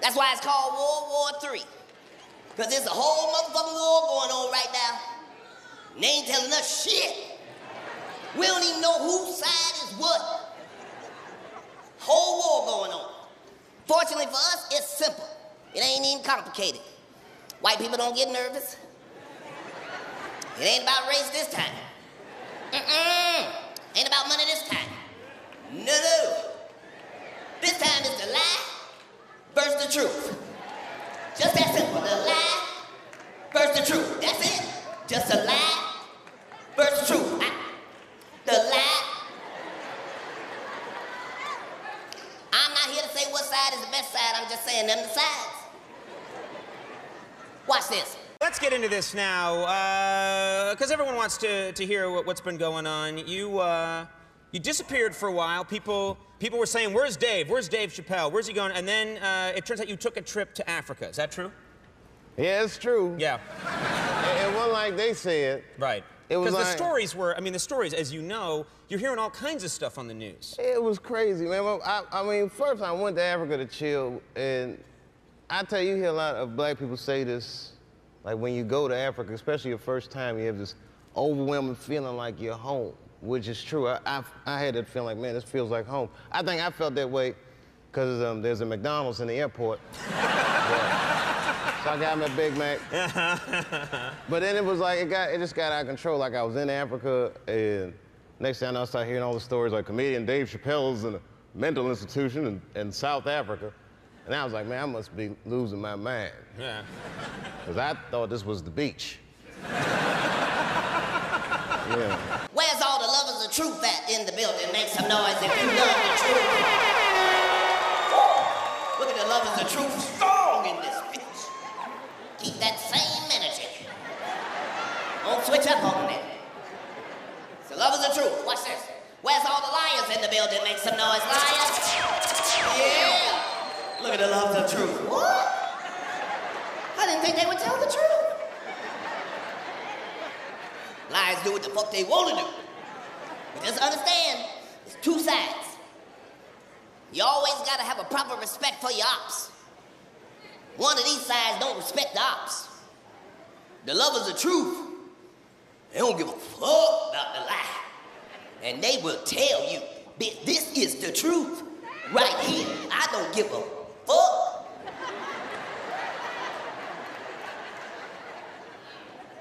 That's why it's called World War III. Because there's a whole motherfucking war going on right now. And they ain't telling us shit. We don't even know whose side is what. Whole war going on. Fortunately for us, it's simple. It ain't even complicated. White people don't get nervous. It ain't about race this time. Ain't about money this time. No. This time it's the lie versus the truth. Just that simple. The lie versus the truth. That's it. Just a lie versus the truth. The lie. I'm not here to say what side is the best side. I'm just saying them the sides. Watch this. Let's get into this now, because everyone wants to hear what's been going on. You disappeared for a while. People were saying, "Where's Dave? Where's Dave Chappelle? Where's he going?" And then it turns out you took a trip to Africa. Is that true? Yeah, it's true. Yeah. It wasn't like they said. Right. It was because like, the stories were, I mean, the stories, as you know, you're hearing all kinds of stuff on the news. It was crazy, man. I mean, first I went to Africa to chill, and I tell you, you hear a lot of black people say this, like when you go to Africa, especially your first time, you have this overwhelming feeling like you're home, which is true. I had that feeling like, man, this feels like home. I think I felt that way because there's a McDonald's in the airport. So I got me a Big Mac. But then it was like, it just got out of control. Like I was in Africa, and next thing I know, I started hearing all the stories like comedian Dave Chappelle's in a mental institution in South Africa. And I was like, man, I must be losing my mind. Yeah. Because I thought this was the beach. Yeah. Where's all the lovers of truth at in the building? Make some noise if you love the truth. Look at the lovers of truth strong in this bitch. Keep that same energy. Don't switch up on it. It's the lovers of truth. Watch this. Where's all the liars in the building? Make some noise, liars. Yeah. Look at the lovers of truth. What? I didn't think they would tell the truth. Liars do what the fuck they want to do. But just understand, it's two sides. You always gotta have a proper respect for your ops. One of these sides don't respect the ops. The lovers of truth, they don't give a fuck about the lie. And they will tell you, bitch, this is the truth right here. I don't give a fuck.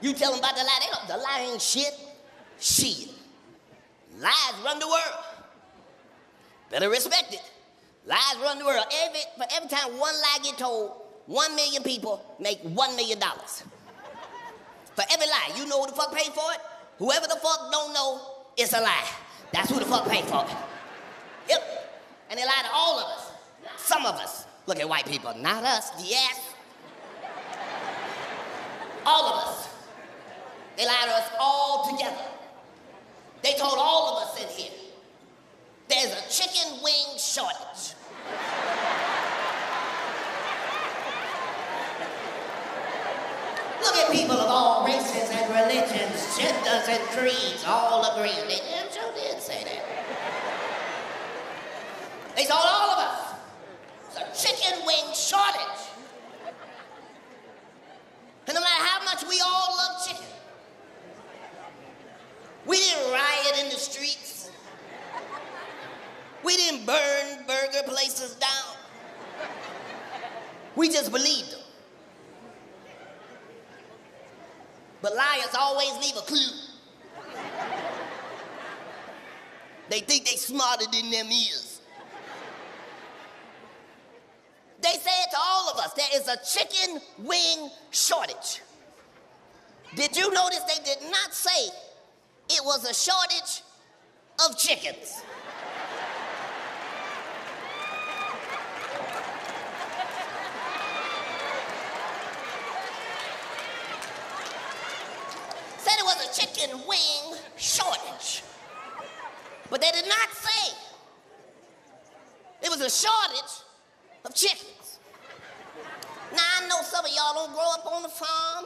You tell them about the lie, they don't, the lie ain't shit. Shit. Lies run the world. Better respect it. Lies run the world. For every time one lie get told, 1 million people make $1 million. For every lie, you know who the fuck paid for it? Whoever the fuck don't know, it's a lie. That's who the fuck paid for it. Yep. And they lie to all of us. Some of us. Look at white people, not us, yes. All of us. They lie to us all together. They told all of us in here, there's a chicken wing shortage. Look at people of all races and religions, genders and creeds, all agreeing. They damn sure did say that. They told all of us, it's a chicken wing shortage. And no matter how much we all love chicken, we didn't riot in the streets. We didn't burn burger places down. We just believed them. But liars always leave a clue. They think they smarter than them is. They say it to all of us, there is a chicken wing shortage. Did you notice they did not say it was a shortage of chickens? Said it was a chicken wing shortage. But they did not say it was a shortage of chickens. Now, I know some of y'all don't grow up on the farm.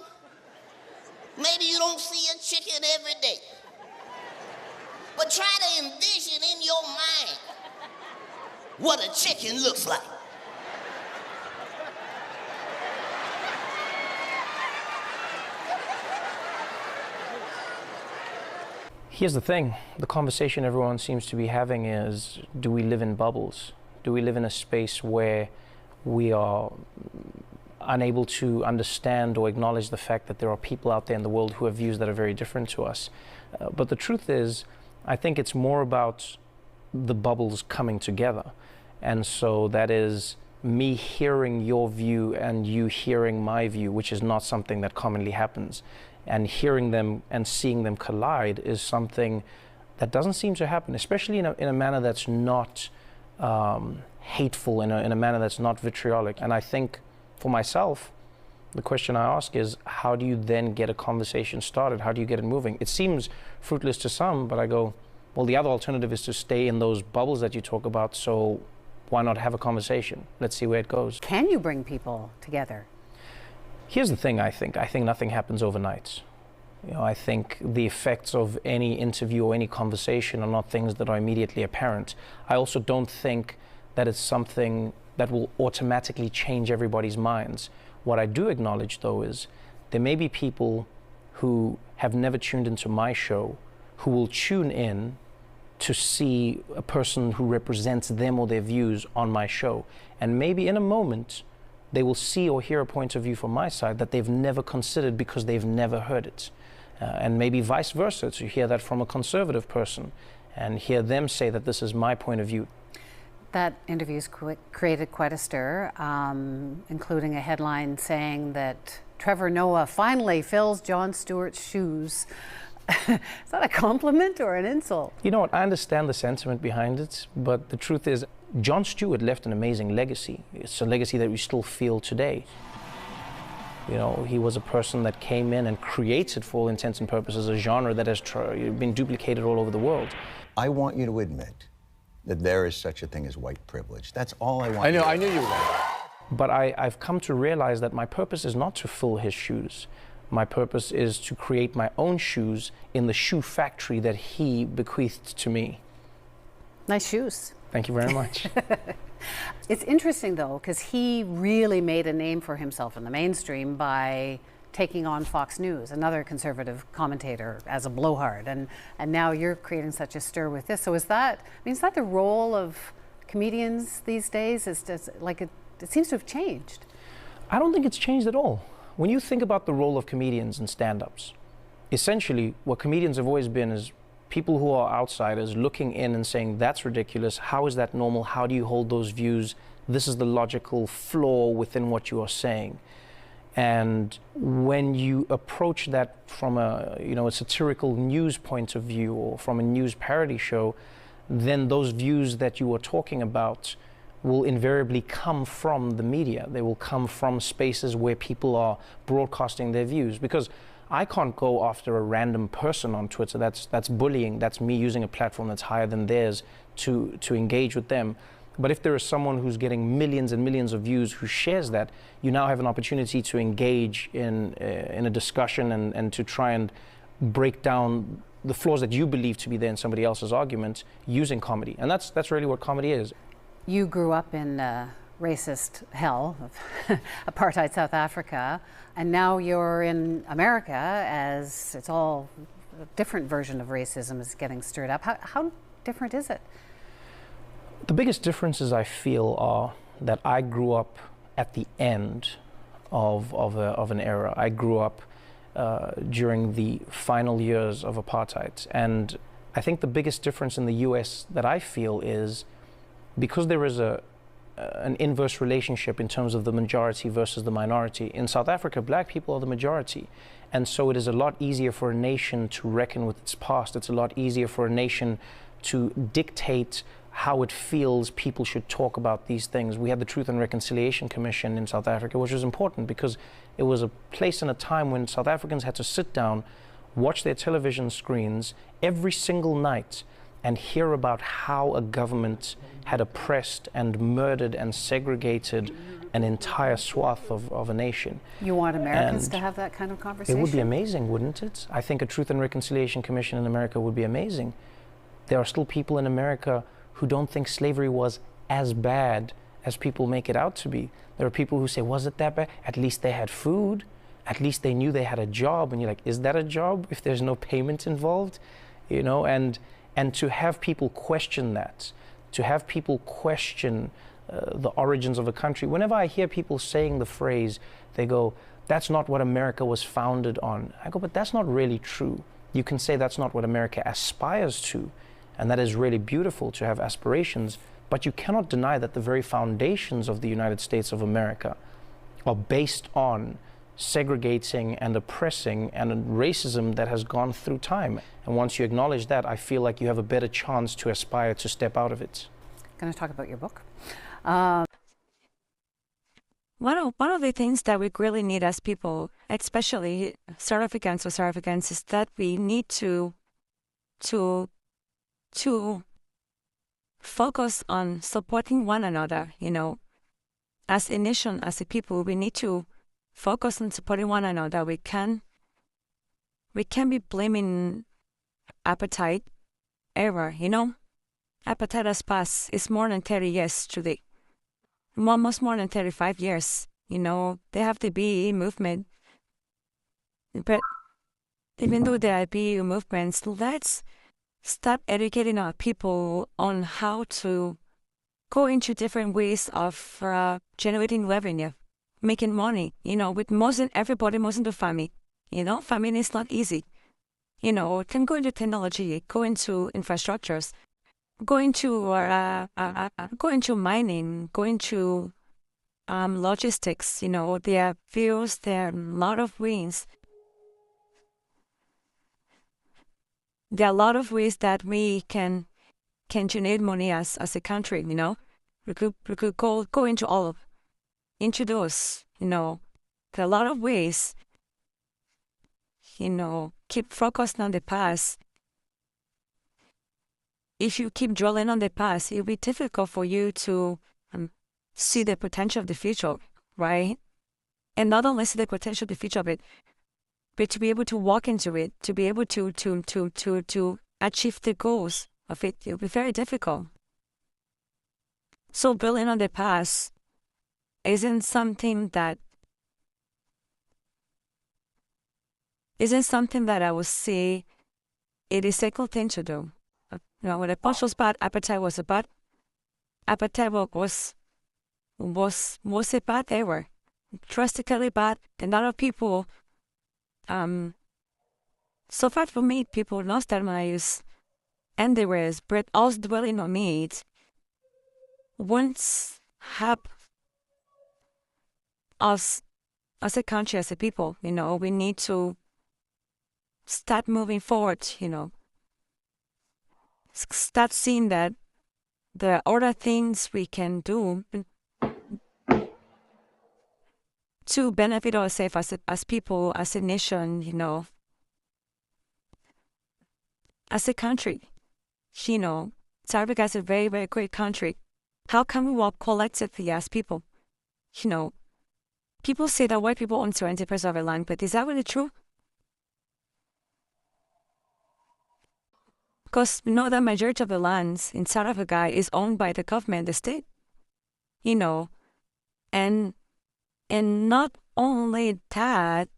Maybe you don't see a chicken every day. But try to envision in your mind what a chicken looks like. Here's the thing. The conversation everyone seems to be having is, do we live in bubbles? Do we live in a space where we are unable to understand or acknowledge the fact that there are people out there in the world who have views that are very different to us? But the truth is, I think it's more about the bubbles coming together. And so that is me hearing your view and you hearing my view, which is not something that commonly happens. And hearing them and seeing them collide is something that doesn't seem to happen, especially in a manner that's not hateful, in a manner that's not vitriolic. And I think for myself, the question I ask is, how do you then get a conversation started? How do you get it moving? It seems fruitless to some, but I go, well, the other alternative is to stay in those bubbles that you talk about, so why not have a conversation? Let's see where it goes. Can you bring people together? Here's the thing, I think nothing happens overnight. I think the effects of any interview or any conversation are not things that are immediately apparent. I also don't think that it's something that will automatically change everybody's minds. What I do acknowledge, though, is there may be people who have never tuned into my show who will tune in to see a person who represents them or their views on my show. And maybe in a moment, they will see or hear a point of view from my side that they've never considered because they've never heard it. And maybe vice versa, to hear that from a conservative person and hear them say that this is my point of view. That interview's created quite a stir, including a headline saying that Trevor Noah finally fills Jon Stewart's shoes. Is that a compliment or an insult? You know what, I understand the sentiment behind it, but the truth is, Jon Stewart left an amazing legacy. It's a legacy that we still feel today. You know, he was a person that came in and created, for all intents and purposes, a genre that has been duplicated all over the world. I want you to admit that there is such a thing as white privilege. That's all I want. I knew you were going. But I've come to realize that my purpose is not to fill his shoes. My purpose is to create my own shoes in the shoe factory that he bequeathed to me. Nice shoes. Thank you very much. It's interesting, though, because he really made a name for himself in the mainstream by taking on Fox News, another conservative commentator, as a blowhard, and now you're creating such a stir with this. So is that the role of comedians these days? It seems to have changed. I don't think it's changed at all. When you think about the role of comedians and stand-ups, essentially what comedians have always been is people who are outsiders looking in and saying, that's ridiculous, how is that normal, how do you hold those views, this is the logical flaw within what you are saying. And when you approach that from a satirical news point of view or from a news parody show, then those views that you are talking about will invariably come from the media. They will come from spaces where people are broadcasting their views. Because I can't go after a random person on Twitter. That's bullying. That's me using a platform that's higher than theirs to engage with them. But if there is someone who's getting millions and millions of views who shares that, you now have an opportunity to engage in a discussion and to try and break down the flaws that you believe to be there in somebody else's argument using comedy. And that's really what comedy is. You grew up in racist hell of apartheid South Africa, and now you're in America as it's all a different version of racism is getting stirred up. How different is it? The biggest differences I feel are that I grew up at the end of an era. I grew up during the final years of apartheid. And I think the biggest difference in the US that I feel is because there is an inverse relationship in terms of the majority versus the minority. In South Africa, black people are the majority. And so it is a lot easier for a nation to reckon with its past. It's a lot easier for a nation to dictate how it feels people should talk about these things. We had the Truth and Reconciliation Commission in South Africa, which was important because it was a place and a time when South Africans had to sit down, watch their television screens every single night and hear about how a government had oppressed and murdered and segregated an entire swath of a nation. You want Americans to have that kind of conversation? It would be amazing, wouldn't it? I think a Truth and Reconciliation Commission in America would be amazing. There are still people in America who don't think slavery was as bad as people make it out to be. There are people who say, was it that bad? At least they had food. At least they knew they had a job. And you're like, is that a job if there's no payment involved? you know, and to have people question that, to have people question the origins of a country. Whenever I hear people saying the phrase, they go, "That's not what America was founded on." I go, but that's not really true. You can say that's not what America aspires to, and that is really beautiful to have aspirations, but you cannot deny that the very foundations of the United States of America are based on segregating and oppressing and a racism that has gone through time. And once you acknowledge that, I feel like you have a better chance to aspire to step out of it. Going to talk about your book. One of the things that we really need as people, especially South Africans or South Africans, is that we need to focus on supporting one another. You know, as a nation, as a people, we need to focus on supporting one another. We can be blaming apartheid ever. You know, apartheid has passed. It's more than 30 years today. Almost more than 35 years. You know, they have the BEE movement. But even though there are BEE movements, let's start educating our people on how to go into different ways of generating revenue, making money, you know, with everybody most into farming. You know, farming is not easy. You know, it can go into technology, go into infrastructures, go into mining, go into logistics. You know, there are fields, there are a lot of ways. There are a lot of ways that we can generate money as a country. You know, we could go into those. You know, there are a lot of ways. You know, keep focused on the past. If you keep dwelling on the past, it'll be difficult for you to see the potential of the future, right? And not only see the potential of the future of it, but to be able to walk into it, to be able to achieve the goals of it, it'll be very difficult. So building on the past isn't something that I would say it is a good thing to do. You know, when the punch was bad, apartheid was bad. Apartheid was a bad error, drastically bad. And a lot of people, so far for me, people lost their lives and they were, but us dwelling on it won't help us as a country, as a people. You know, we need to start moving forward, you know. Start seeing that there are other things we can do to benefit ourselves as people, as a nation, you know, as a country. You know, South Africa is a very, very great country. How can we work collectively as people? You know, people say that white people own 70% of the land, but is that really true? Because we know the majority of the lands in South Africa is owned by the government, the state. You know, and not only that,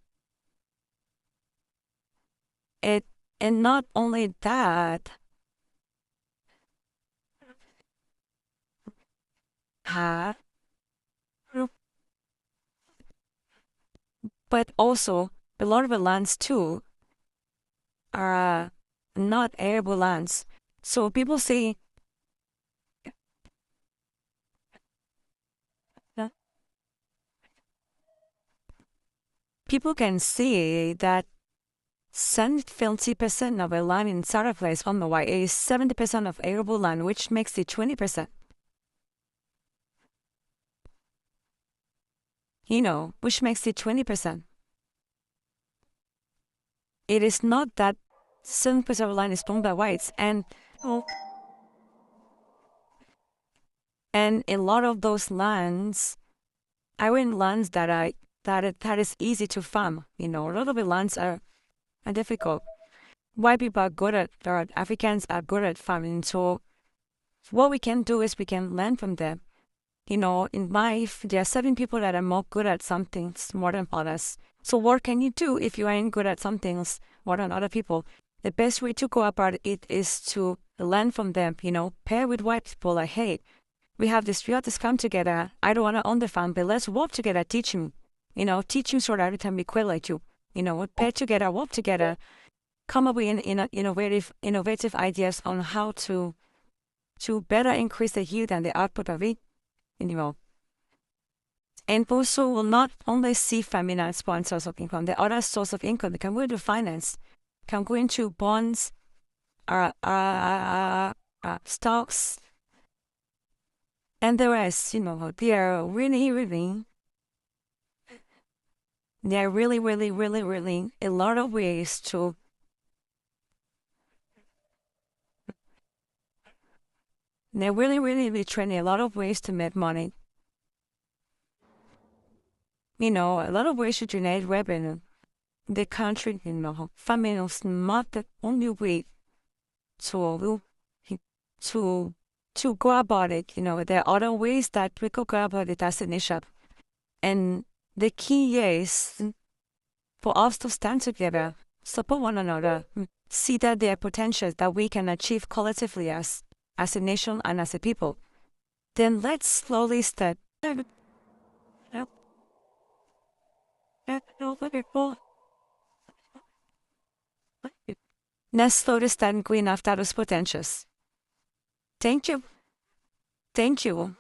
but also a lot of the lands too are not arable lands. So people say, people can see that 70% of the land in South Africa is on the white. It is 70% of arable land, which makes it 20%. You know, which makes it 20%. It is not that 7% of the land is owned by whites, and a lot of those lands are in lands that is easy to farm. You know, a lot of the lands are difficult. White people are good at, or Africans are good at farming. So what we can do is we can learn from them. You know, in life, there are certain people that are more good at some things more than others. So what can you do if you ain't good at some things more than other people? the best way to go about it is to learn from them, pair with white people like, hey, we have this come together. I don't want to own the farm, but let's work together, teach him, so that every time we quit like you, pair together, work together, come up with innovative ideas on how to better increase the yield and the output of it, And also will not only see family as one source of income, the other source of income they can go into finance, can go into bonds, stocks, and the rest. There are really a lot of ways to training a lot of ways to make money. A lot of ways to generate revenue. The country, farming is not the only way to go about it. There are other ways that we could go about it as an issue. And the key is for us to stand together, support one another, see that there are potentials that we can achieve collectively as a nation and as a people. Then let's slowly start. Let's slowly start going after those potentials. Thank you. Thank you.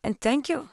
And thank you.